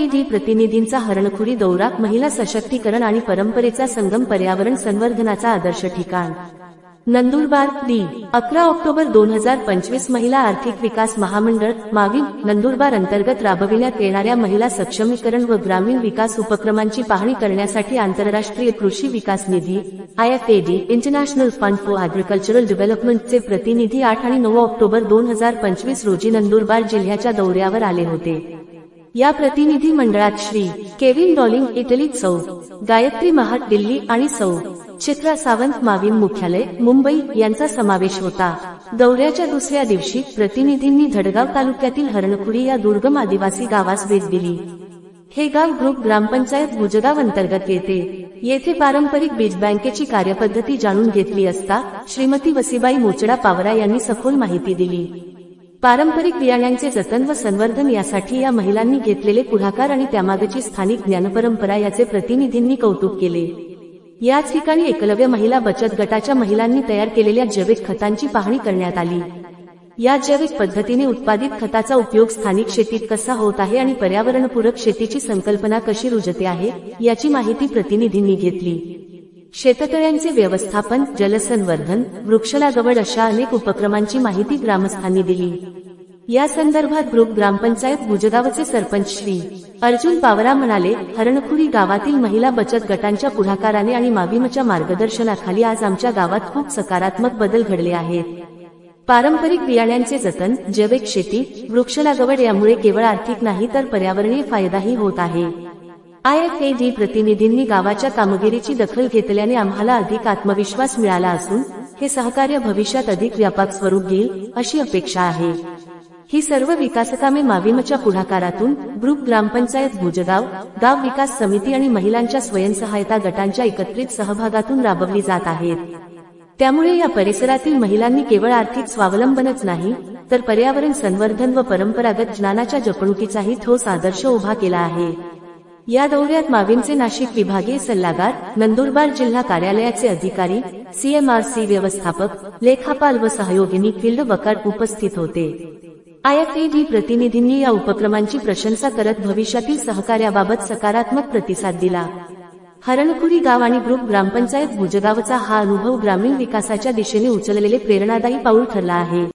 IFAD प्रतिनिधींचा हरणखुरी दौरा, महिला सशक्तीकरण आणि परंपरेचा संगम, पर्यावरण संवर्धनाचा आदर्श ठिकाण. नंदुरबार. 11 ऑक्टोबर 2025 महिला आर्थिक विकास महामंडळ मावी नंदुरबार अंतर्गत राबविण्यात येणाऱ्या महिला सक्षमीकरण व ग्रामीण विकास उपक्रमांची पाहणी करण्यासाठी आंतरराष्ट्रीय कृषी विकास निधी IFAD international fund for agricultural डेव्हलपमेंटचे प्रतिनिधी 8 आणि 9 ऑक्टोबर 2025 रोजी नंदुरबार जिल्ह्याच्या दौऱ्यावर आले होते. या प्रतिनिधी मंडळात श्री केविन डॉलिंग इटली, सौ गायत्री महाट दिल्ली आणि सौ चित्रा सावंत माविम मुख्यालय मुंबई यांचा समावेश होता. दौऱ्याच्या दुसऱ्या दिवशी प्रतिनिधींनी धडगाव तालुक्यातील हरणखुरी या दुर्गम आदिवासी गावास भेट दिली. हे गाव ग्रुप ग्रामपंचायत भुजगाव अंतर्गत येते. येथे पारंपरिक बीज बँकेची कार्यपद्धती जाणून घेतली असता श्रीमती वसीबाई मोचडा पावरा यांनी सखोल माहिती दिली. पारंपरिक बियाण्यांचे जतन व संवर्धन यासाठी या महिलांनी घेतलेले पुढाकार आणि त्यामागची स्थानिक ज्ञानपरंपरा याचे प्रतिनिधींनी कौतुक केले. याच ठिकाणी एकलव्य महिला बचत गटाच्या महिलांनी तयार केलेल्या जैविक खतांची पाहणी करण्यात आली. या जैविक पद्धतीने उत्पादित खताचा उपयोग स्थानिक शेतीत कसा होत आहे आणि पर्यावरणपूरक शेतीची संकल्पना कशी रुजते आहे याची माहिती प्रतिनिधींनी घेतली. शेततळ्यांचे व्यवस्थापन, जलसंवर्धन, वृक्षलागवड अशा अनेक उपक्रमांची माहिती ग्रामस्थांनी दिली. या संदर्भात ग्रुप ग्रामपंचायत भुजगावचे सरपंच श्री अर्जुन पावरा म्हणाले, हरणखुरी गावातील महिला बचत गटांच्या पुढाकाराने आणि माविमच्या मार्गदर्शनाखाली आज आमच्या गावात खूप सकारात्मक बदल घडले आहेत. पारंपरिक बियाण्यांचे जतन, जैविक शेती, वृक्षलागवड यामुळे केवळ आर्थिक नाही तर पर्यावरणीय फायदाही होत आहे. IFAD प्रतिनिधींनी गावाच्या कामगिरीची दखल घेतल्याने आम्हाला अधिक आत्मविश्वास मिळाला असून हे सहकार्य भविष्यात अधिक व्यापक स्वरूप घेईल अशी अपेक्षा आहे. ही सर्व विकासकामे माविमच्या पुढाकारातून ग्रुप ग्रामपंचायत भुजगाव, गाव विकास समिती आणि महिलांच्या स्वयंसहायता गटांच्या एकत्रित सहभागातून राबवली जात आहेत. त्यामुळे या परिसरातील महिलांनी केवळ आर्थिक स्वावलंबनच नाही तर पर्यावरण संवर्धन व परंपरागत ज्ञानाच्या जपणुकीचाही ठोस आदर्श उभा केला आहे. या दौऱ्यात माविमचे नाशिक विभागीय सल्लागार, नंदुरबार जिल्हा कार्यालयाचे अधिकारी, CMRC व्यवस्थापक, लेखापाल व सहयोगिनी फील्ड वर्कर उपस्थित होते. IFAD प्रतिनिधींनी या उपक्रमांची प्रशंसा करत भविष्यातील सहकार्याबाबत सकारात्मक प्रतिसाद दिला. हरणखुरी गाव आणि ग्रुप ग्रामपंचायत भुजगावचा हा अनुभव ग्रामीण विकासाच्या दिशेने उचललेले प्रेरणादायी पाऊल ठरला आहे.